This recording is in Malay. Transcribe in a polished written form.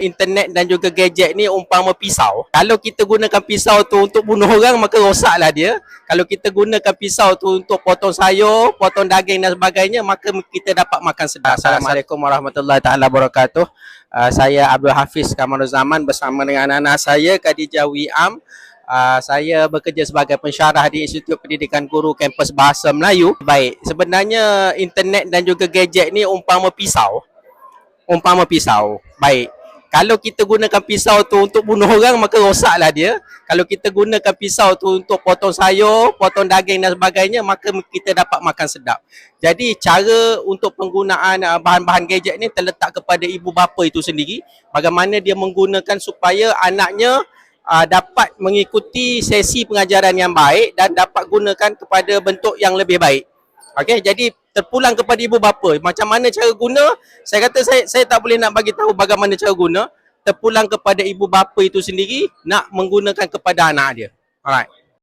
Internet dan juga gadget ni umpama pisau. Kalau kita gunakan pisau tu untuk bunuh orang, maka rosaklah dia. Kalau kita gunakan pisau tu untuk potong sayur, potong daging dan sebagainya, maka kita dapat makan sedap. Assalamualaikum warahmatullahi taala wabarakatuh. Saya Abdul Hafiz Kamaruzaman bersama dengan anak-anak saya Khadijah Wiam. Saya bekerja sebagai pensyarah di Institut Pendidikan Guru Kampus Bahasa Melayu. Baik, sebenarnya internet dan juga gadget ni umpama pisau. Baik. Kalau kita gunakan pisau tu untuk bunuh orang, maka rosaklah dia. Kalau kita gunakan pisau tu untuk potong sayur, potong daging dan sebagainya, maka kita dapat makan sedap. Jadi cara untuk penggunaan bahan-bahan gadget ni terletak kepada ibu bapa itu sendiri. Bagaimana dia menggunakan supaya anaknya dapat mengikuti sesi pengajaran yang baik dan dapat gunakan kepada bentuk yang lebih baik. Okey, jadi terpulang kepada ibu bapa. Macam mana cara guna? Saya kata saya tak boleh nak bagi tahu bagaimana cara guna. Terpulang kepada ibu bapa itu sendiri nak menggunakan kepada anak dia. Alright.